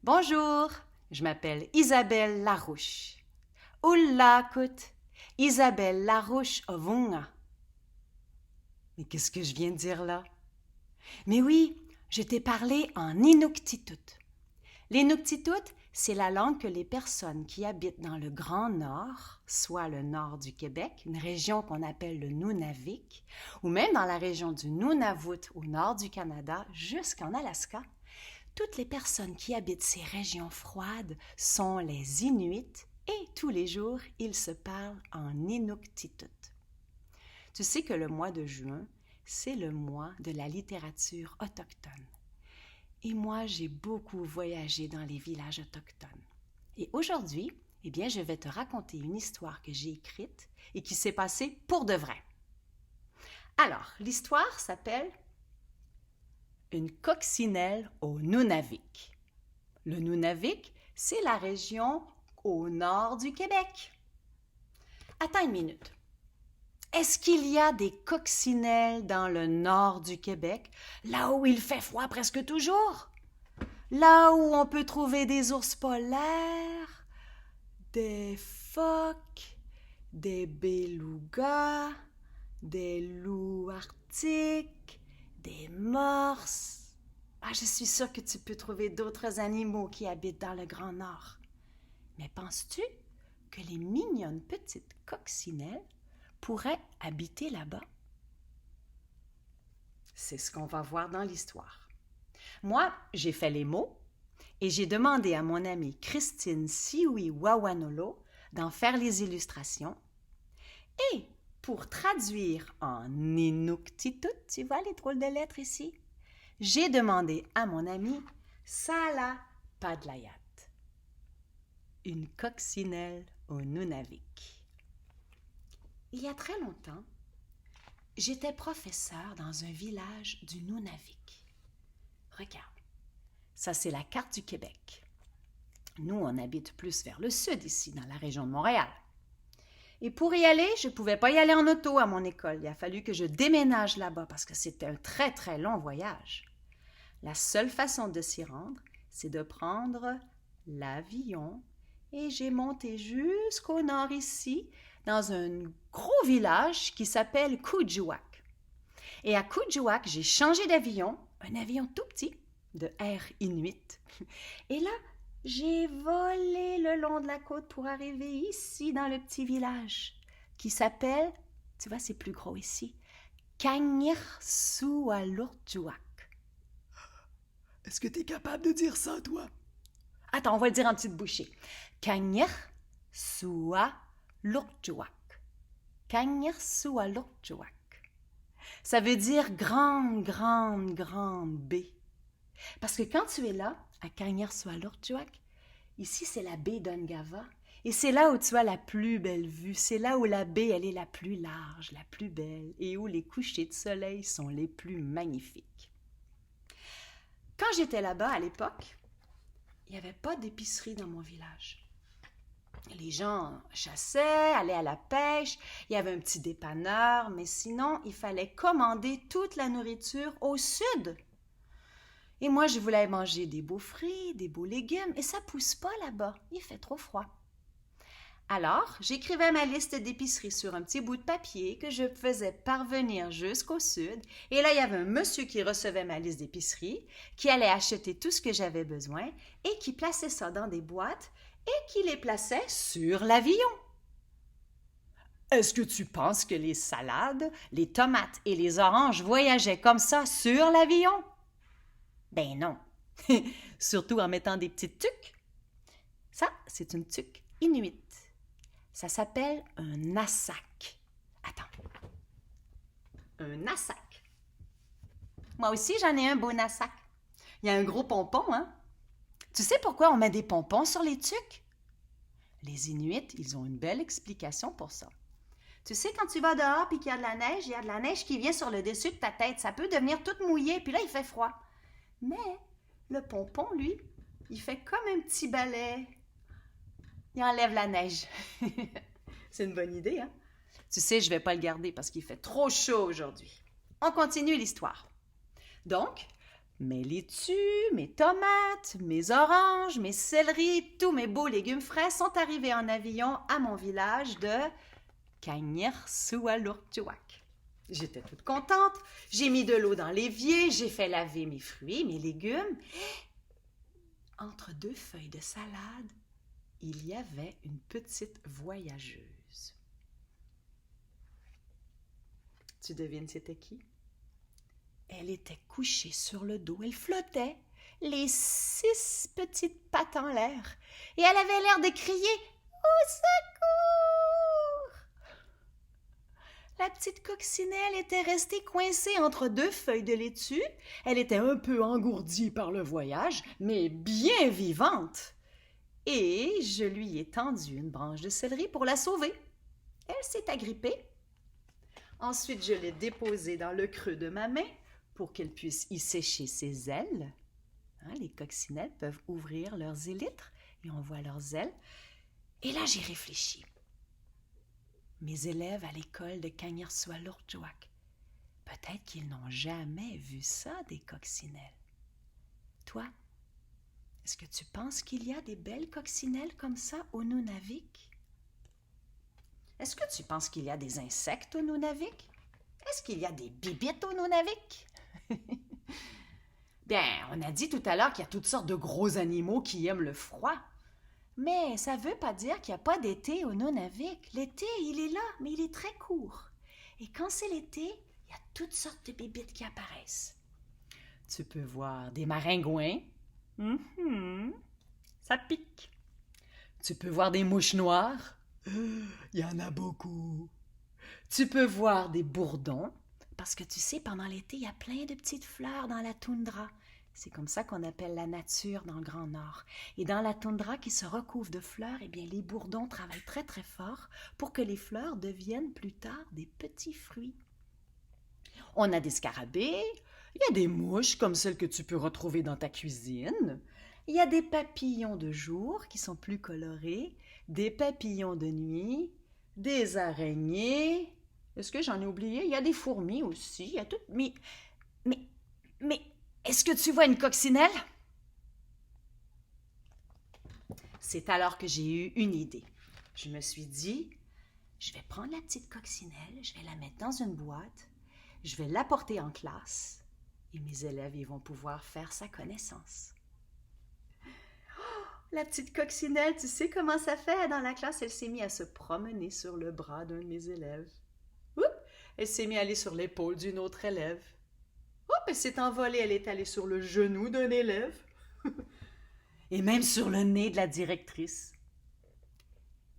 Bonjour, je m'appelle Isabelle Larouche. Ullakut, Isabelle Larouche Ovunga. Mais qu'est-ce que je viens de dire là? Mais oui, je t'ai parlé en Inuktitut. L'Inuktitut, c'est la langue que les personnes qui habitent dans le Grand Nord, soit le nord du Québec, une région qu'on appelle le Nunavik, ou même dans la région du Nunavut au nord du Canada jusqu'en Alaska, toutes les personnes qui habitent ces régions froides sont les Inuits et tous les jours, ils se parlent en Inuktitut. Tu sais que le mois de juin, c'est le mois de la littérature autochtone. Et moi, j'ai beaucoup voyagé dans les villages autochtones. Et aujourd'hui, je vais te raconter une histoire que j'ai écrite et qui s'est passée pour de vrai. Alors, l'histoire s'appelle Une coccinelle au Nunavik. Le Nunavik, c'est la région au nord du Québec. Attends une minute. Est-ce qu'il y a des coccinelles dans le nord du Québec, là où il fait froid presque toujours? Là où on peut trouver des ours polaires, des phoques, des belugas, des loups arctiques, des morses. Ah, je suis sûre que tu peux trouver d'autres animaux qui habitent dans le Grand Nord. Mais penses-tu que les mignonnes petites coccinelles pourraient habiter là-bas? C'est ce qu'on va voir dans l'histoire. Moi, j'ai fait les mots et j'ai demandé à mon amie Christine Siwi-Wawanolo d'en faire les illustrations. Et pour traduire en Inuktitut, tu vois les drôles de lettres ici, j'ai demandé à mon amie Sala Padlayat, une coccinelle au Nunavik. Il y a très longtemps, j'étais professeure dans un village du Nunavik. Regarde, ça c'est la carte du Québec. Nous, on habite plus vers le sud ici, dans la région de Montréal. Et pour y aller, je ne pouvais pas y aller en auto à mon école. Il a fallu que je déménage là-bas parce que c'était un très, très long voyage. La seule façon de s'y rendre, c'est de prendre l'avion. Et j'ai monté jusqu'au nord ici, dans un gros village qui s'appelle Kuujjuaq. Et à Kuujjuaq, j'ai changé d'avion, un avion tout petit, de Air Inuit. Et là, j'ai volé le long de la côte pour arriver ici, dans le petit village, qui s'appelle, tu vois, c'est plus gros ici, Kangersualurtjuaq. Est-ce que t'es capable de dire ça, toi? Attends, on va le dire en petite bouchée. Kangersualurtjuaq. Kangersualurtjuaq. Ça veut dire grande, grande, grande baie. Parce que quand tu es là, à Kangersualurtjuaq, ici c'est la baie d'Ungava, et c'est là où tu as la plus belle vue. C'est là où la baie, elle est la plus large, la plus belle, et où les couchers de soleil sont les plus magnifiques. Quand j'étais là-bas à l'époque, il n'y avait pas d'épicerie dans mon village. Les gens chassaient, allaient à la pêche, il y avait un petit dépanneur, mais sinon, il fallait commander toute la nourriture au sud. Et moi, je voulais manger des beaux fruits, des beaux légumes, et ça pousse pas là-bas, il fait trop froid. Alors, j'écrivais ma liste d'épiceries sur un petit bout de papier que je faisais parvenir jusqu'au sud. Et là, il y avait un monsieur qui recevait ma liste d'épiceries, qui allait acheter tout ce que j'avais besoin et qui plaçait ça dans des boîtes et qui les plaçait sur l'avion. Est-ce que tu penses que les salades, les tomates et les oranges voyageaient comme ça sur l'avion? Ben non. Surtout en mettant des petites tuques. Ça, c'est une tuque inuite. Ça s'appelle un nassac. Attends. Un nassac. Moi aussi, j'en ai un beau nassac. Il y a un gros pompon, hein? Tu sais pourquoi on met des pompons sur les tuques? Les Inuits, ils ont une belle explication pour ça. Tu sais, quand tu vas dehors et qu'il y a de la neige, il y a de la neige qui vient sur le dessus de ta tête. Ça peut devenir toute mouillée, puis là, il fait froid. Mais le pompon, lui, il fait comme un petit balai. Il enlève la neige. C'est une bonne idée, hein? Tu sais, je ne vais pas le garder parce qu'il fait trop chaud aujourd'hui. On continue l'histoire. Donc, Mes laitues, mes tomates, mes oranges, mes céleris, tous mes beaux légumes frais sont arrivés en avion à mon village de Kanyersualurtuak. J'étais toute contente. J'ai mis de l'eau dans l'évier, j'ai fait laver mes fruits, mes légumes. Entre deux feuilles de salade, il y avait une petite voyageuse. Tu devines c'était qui? Elle était couchée sur le dos, elle flottait, les 6 petites pattes en l'air, et elle avait l'air de crier « Au secours !» La petite coccinelle était restée coincée entre deux feuilles de laitue. Elle était un peu engourdie par le voyage, mais bien vivante. Et je lui ai tendu une branche de céleri pour la sauver. Elle s'est agrippée. Ensuite, je l'ai déposée dans le creux de ma main pour qu'elle puisse y sécher ses ailes. Les coccinelles peuvent ouvrir leurs élytres et on voit leurs ailes. Et là, j'ai réfléchi. Mes élèves à l'école de Kanyersualurtuak, peut-être qu'ils n'ont jamais vu ça, des coccinelles. Toi, est-ce que tu penses qu'il y a des belles coccinelles comme ça au Nunavik? Est-ce que tu penses qu'il y a des insectes au Nunavik? Est-ce qu'il y a des bibites au Nunavik? Bien, on a dit tout à l'heure qu'il y a toutes sortes de gros animaux qui aiment le froid. Mais ça ne veut pas dire qu'il n'y a pas d'été au Nunavik. L'été, il est là, mais il est très court. Et quand c'est l'été, il y a toutes sortes de bébites qui apparaissent. Tu peux voir des maringouins. Ça pique. Tu peux voir des mouches noires. Il y en a beaucoup. Tu peux voir des bourdons. Parce que tu sais, pendant l'été, il y a plein de petites fleurs dans la toundra. C'est comme ça qu'on appelle la nature dans le Grand Nord. Et dans la toundra qui se recouvre de fleurs, eh bien, les bourdons travaillent très très fort pour que les fleurs deviennent plus tard des petits fruits. On a des scarabées, il y a des mouches comme celles que tu peux retrouver dans ta cuisine. Il y a des papillons de jour qui sont plus colorés, des papillons de nuit, des araignées. Est-ce que j'en ai oublié? Il y a des fourmis aussi, il y a tout. Mais, est-ce que tu vois une coccinelle? C'est alors que j'ai eu une idée. Je me suis dit, je vais prendre la petite coccinelle, je vais la mettre dans une boîte, je vais l'apporter en classe et mes élèves ils vont pouvoir faire sa connaissance. Oh, la petite coccinelle, tu sais comment ça fait? Dans la classe, elle s'est mise à se promener sur le bras d'un de mes élèves. Oups, elle s'est mise à aller sur l'épaule d'une autre élève. Hop, elle s'est envolée, elle est allée sur le genou d'un élève. Et même sur le nez de la directrice.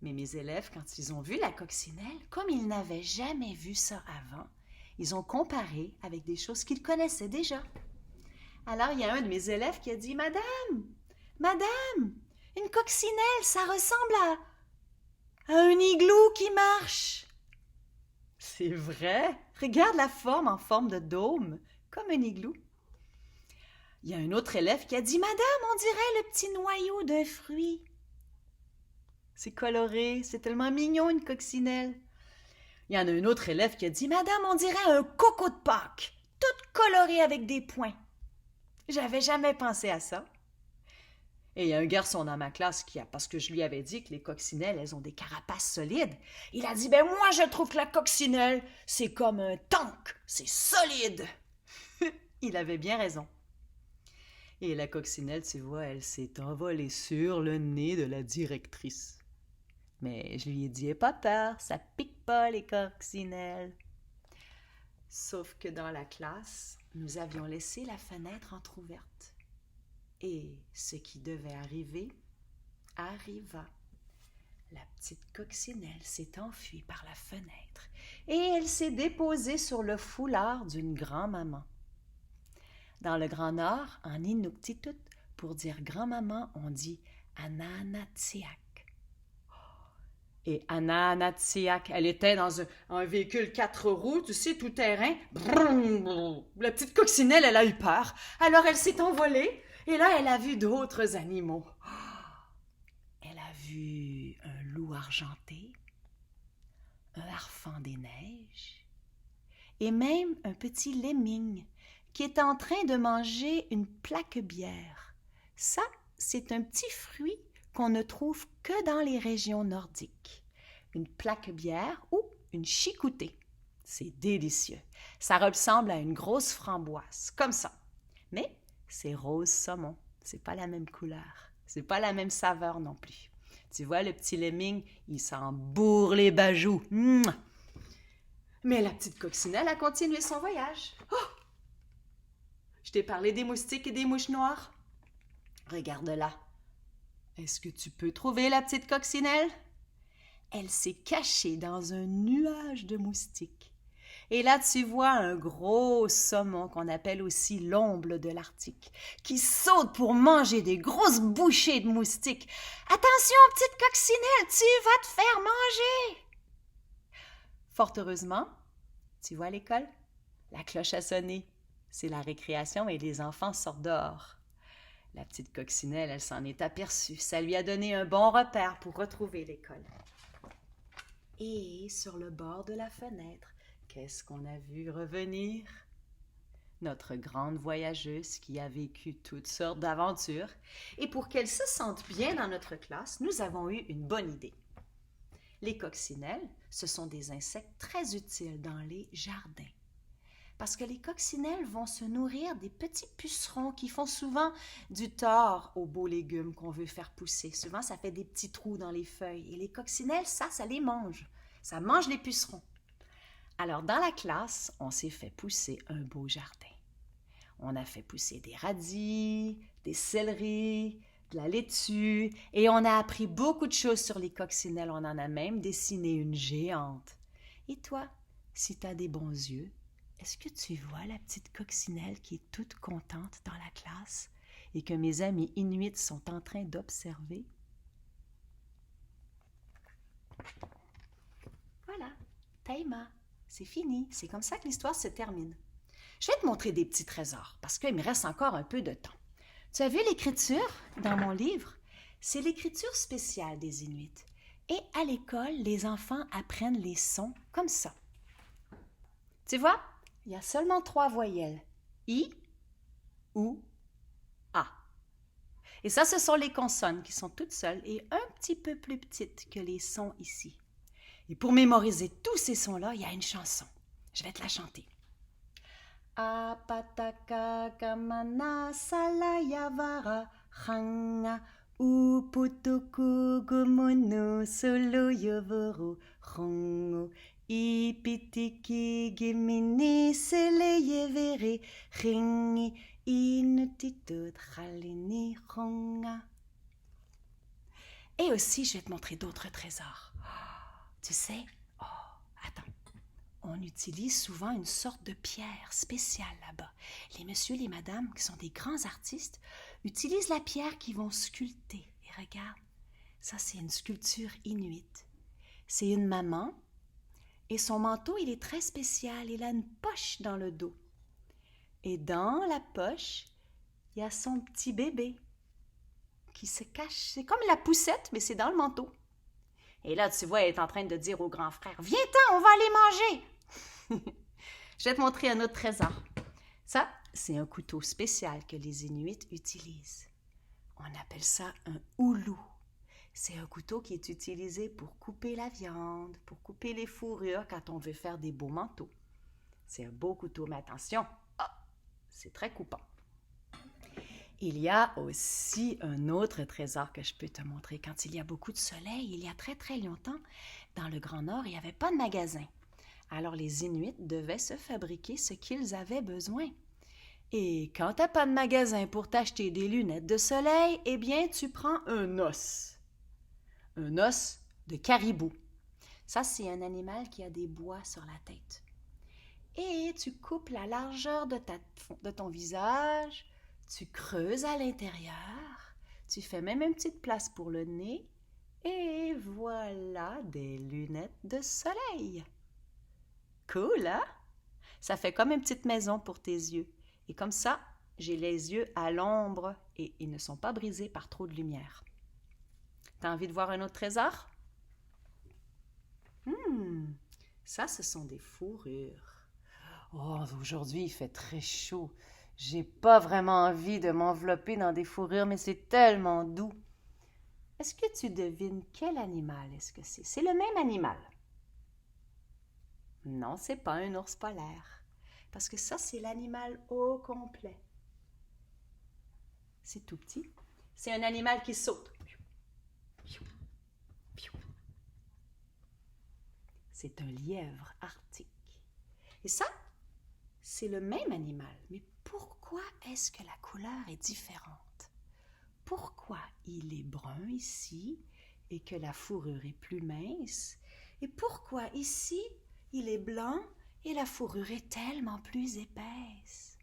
Mais mes élèves, quand ils ont vu la coccinelle, comme ils n'avaient jamais vu ça avant, ils ont comparé avec des choses qu'ils connaissaient déjà. Alors, il y a un de mes élèves qui a dit « Madame, une coccinelle, ça ressemble à un igloo qui marche. » C'est vrai, regarde la forme en forme de dôme, comme un igloo. Il y a un autre élève qui a dit « Madame, on dirait le petit noyau d'un fruit. » C'est coloré, c'est tellement mignon une coccinelle. Il y en a un autre élève qui a dit « Madame, on dirait un coco de Pâques, tout coloré avec des points. » J'avais jamais pensé à ça. Et il y a un garçon dans ma classe qui a, parce que je lui avais dit que les coccinelles, elles ont des carapaces solides, il a dit « Ben moi, je trouve que la coccinelle, c'est comme un tank, c'est solide. » Il avait bien raison. Et la coccinelle, tu vois, elle s'est envolée sur le nez de la directrice. Mais je lui ai dit, pas peur, ça pique pas les coccinelles. Sauf que dans la classe, nous avions laissé la fenêtre entr'ouverte. Et ce qui devait arriver, arriva. La petite coccinelle s'est enfuie par la fenêtre et elle s'est déposée sur le foulard d'une grand-maman. Dans le Grand Nord, en Inuktitut, pour dire grand-maman, on dit Ananatsiak. Et Ananatsiak, elle était dans un véhicule 4 roues, tu sais, tout terrain. Brum, la petite coccinelle, elle a eu peur. Alors elle s'est envolée et là, elle a vu d'autres animaux. Elle a vu un loup argenté, un harfang des neiges et même un petit lemming qui est en train de manger une plaque-bière. Ça, c'est un petit fruit qu'on ne trouve que dans les régions nordiques. Une plaque-bière ou une chicoutée. C'est délicieux. Ça ressemble à une grosse framboise, comme ça. Mais c'est rose saumon. C'est pas la même couleur. C'est pas la même saveur non plus. Tu vois, le petit lemming, il s'en bourre les bajoux. Mouah! Mais la petite coccinelle a continué son voyage. Oh! Je t'ai parlé des moustiques et des mouches noires. Regarde-la. Est-ce que tu peux trouver la petite coccinelle? Elle s'est cachée dans un nuage de moustiques. Et là, tu vois un gros saumon qu'on appelle aussi l'omble de l'Arctique, qui saute pour manger des grosses bouchées de moustiques. Attention, petite coccinelle, tu vas te faire manger! Fort heureusement, tu vois à l'école, la cloche a sonné. C'est la récréation et les enfants sortent dehors. La petite coccinelle, elle s'en est aperçue. Ça lui a donné un bon repère pour retrouver l'école. Et sur le bord de la fenêtre, qu'est-ce qu'on a vu revenir? Notre grande voyageuse qui a vécu toutes sortes d'aventures. Et pour qu'elle se sente bien dans notre classe, nous avons eu une bonne idée. Les coccinelles, ce sont des insectes très utiles dans les jardins. Parce que les coccinelles vont se nourrir des petits pucerons qui font souvent du tort aux beaux légumes qu'on veut faire pousser. Souvent, ça fait des petits trous dans les feuilles. Et les coccinelles, ça les mange. Ça mange les pucerons. Alors, dans la classe, on s'est fait pousser un beau jardin. On a fait pousser des radis, des céleris, de la laitue, et on a appris beaucoup de choses sur les coccinelles. On en a même dessiné une géante. Et toi, si tu as des bons yeux, est-ce que tu vois la petite coccinelle qui est toute contente dans la classe et que mes amis inuits sont en train d'observer? Voilà, Taïma, c'est fini. C'est comme ça que l'histoire se termine. Je vais te montrer des petits trésors parce qu'il me reste encore un peu de temps. Tu as vu l'écriture dans mon livre? C'est l'écriture spéciale des Inuits. Et à l'école, les enfants apprennent les sons comme ça. Tu vois? Il y a seulement 3 voyelles. I, OU, A. Et ça, ce sont les consonnes qui sont toutes seules et un petit peu plus petites que les sons ici. Et pour mémoriser tous ces sons-là, il y a une chanson. Je vais te la chanter. Apataka kamana salayavara hanga uputuku gumuno solo yovoro hongo ipitiki gimini seleyevere ringi inutito tralini honga. Et aussi, je vais te montrer d'autres trésors. Tu sais, attends. On utilise souvent une sorte de pierre spéciale là-bas. Les messieurs, les madames, qui sont des grands artistes, utilisent la pierre qu'ils vont sculpter. Et regarde, ça c'est une sculpture inuite. C'est une maman et son manteau, il est très spécial. Il a une poche dans le dos. Et dans la poche, il y a son petit bébé qui se cache. C'est comme la poussette, mais c'est dans le manteau. Et là, tu vois, elle est en train de dire au grand frère, « Viens-t'en, on va aller manger! » Je vais te montrer un autre trésor. Ça, c'est un couteau spécial que les Inuits utilisent. On appelle ça un houlou. C'est un couteau qui est utilisé pour couper la viande, pour couper les fourrures quand on veut faire des beaux manteaux. C'est un beau couteau, mais attention, c'est très coupant. Il y a aussi un autre trésor que je peux te montrer. Quand il y a beaucoup de soleil, il y a très très longtemps, dans le Grand Nord, il n'y avait pas de magasin. Alors les Inuits devaient se fabriquer ce qu'ils avaient besoin. Et quand tu n'as pas de magasin pour t'acheter des lunettes de soleil, eh bien tu prends un os. Un os de caribou. Ça, c'est un animal qui a des bois sur la tête. Et tu coupes la largeur de ton visage. Tu creuses à l'intérieur, tu fais même une petite place pour le nez, et voilà des lunettes de soleil. Cool, hein? Ça fait comme une petite maison pour tes yeux. Et comme ça, j'ai les yeux à l'ombre et ils ne sont pas brisés par trop de lumière. T'as envie de voir un autre trésor? Ça, ce sont des fourrures. Oh, aujourd'hui, il fait très chaud. J'ai pas vraiment envie de m'envelopper dans des fourrures, mais c'est tellement doux. Est-ce que tu devines quel animal est-ce que c'est? C'est le même animal. Non, c'est pas un ours polaire. Parce que ça, c'est l'animal au complet. C'est tout petit. C'est un animal qui saute. C'est un lièvre arctique. Et ça, c'est le même animal. Mais pourquoi est-ce que la couleur est différente? Pourquoi il est brun ici et que la fourrure est plus mince? Et pourquoi ici, il est blanc et la fourrure est tellement plus épaisse?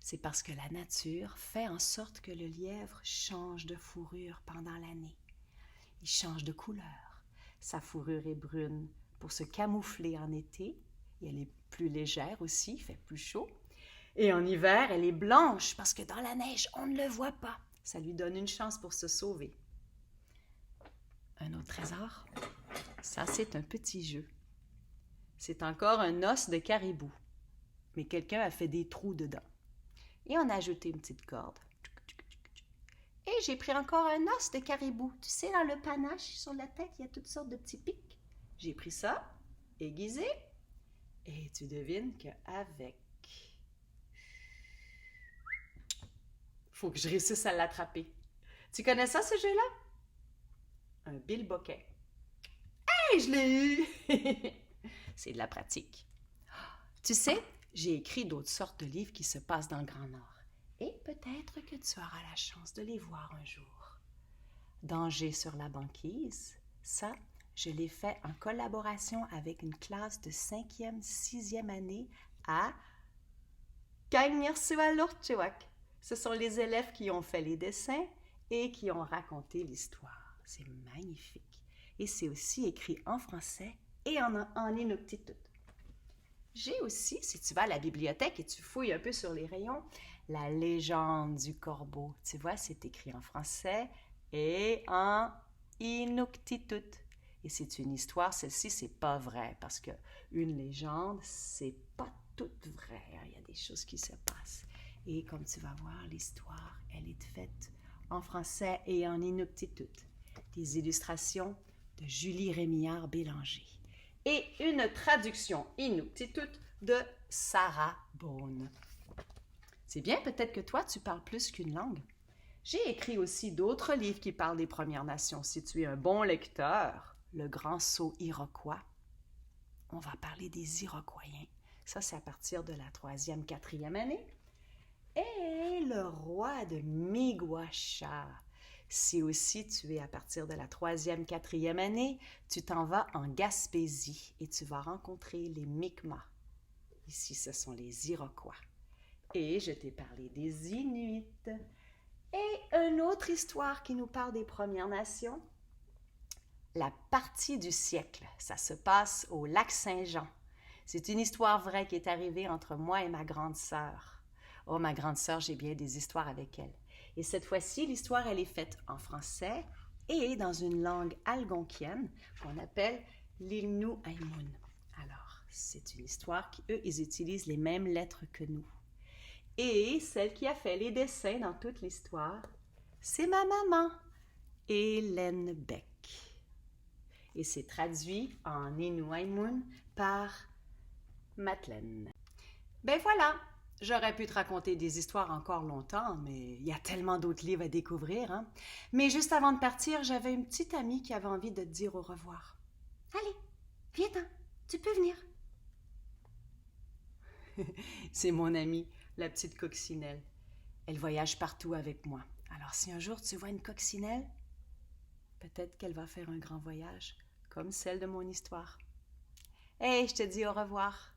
C'est parce que la nature fait en sorte que le lièvre change de fourrure pendant l'année. Il change de couleur. Sa fourrure est brune pour se camoufler en été. Et elle est plus légère aussi, il fait plus chaud. Et en hiver, elle est blanche parce que dans la neige, on ne le voit pas. Ça lui donne une chance pour se sauver. Un autre trésor, ça c'est un petit jeu. C'est encore un os de caribou, mais quelqu'un a fait des trous dedans. Et on a ajouté une petite corde. Et j'ai pris encore un os de caribou. Tu sais, dans le panache, sur la tête, il y a toutes sortes de petits pics. J'ai pris ça, aiguisé, et tu devines qu'avec... Faut que je réussisse à l'attraper. Tu connais ça, ce jeu-là? Un bilboquet. Hey, je l'ai eu! C'est de la pratique. Tu sais, j'ai écrit d'autres sortes de livres qui se passent dans le Grand Nord. Et peut-être que tu auras la chance de les voir un jour. Danger sur la banquise, ça, je l'ai fait en collaboration avec une classe de 5e, 6e année à Kagnersualurtchewak. Ce sont les élèves qui ont fait les dessins et qui ont raconté l'histoire. C'est magnifique. Et c'est aussi écrit en français et en inuktitut. J'ai aussi, si tu vas à la bibliothèque et tu fouilles un peu sur les rayons, la légende du corbeau. Tu vois, c'est écrit en français et en inuktitut. Et c'est une histoire, celle-ci, c'est pas vrai, parce que une légende, c'est pas toute vraie. Il y a des choses qui se passent. Et comme tu vas voir, l'histoire, elle est faite en français et en inuktitut. Des illustrations de Julie Rémillard-Bélanger. Et une traduction inuktitut de Sarah Bone. C'est bien, peut-être que toi, tu parles plus qu'une langue. J'ai écrit aussi d'autres livres qui parlent des Premières Nations. Si tu es un bon lecteur, Le Grand Saut Iroquois, on va parler des Iroquoiens. Ça, c'est à partir de la 3e, 4e année. Et le roi de Miguacha. Si aussi tu es à partir de la 3e, 4e année, tu t'en vas en Gaspésie et tu vas rencontrer les Mi'kmaq. Ici, ce sont les Iroquois. Et je t'ai parlé des Inuits. Et une autre histoire qui nous parle des Premières Nations. La partie du siècle. Ça se passe au lac Saint-Jean. C'est une histoire vraie qui est arrivée entre moi et ma grande sœur. Oh, ma grande sœur, j'ai bien des histoires avec elle. Et cette fois-ci, l'histoire, elle est faite en français et dans une langue algonquienne qu'on appelle l'Inuaimun. Alors, c'est une histoire qui, eux, ils utilisent les mêmes lettres que nous. Et celle qui a fait les dessins dans toute l'histoire, c'est ma maman, Hélène Beck. Et c'est traduit en Inuaimun par Madeleine. Ben voilà! J'aurais pu te raconter des histoires encore longtemps, mais il y a tellement d'autres livres à découvrir, hein? Mais juste avant de partir, j'avais une petite amie qui avait envie de te dire au revoir. Allez, viens-t'en, tu peux venir. C'est mon amie, la petite coccinelle. Elle voyage partout avec moi. Alors si un jour tu vois une coccinelle, peut-être qu'elle va faire un grand voyage, comme celle de mon histoire. Hey, je te dis au revoir.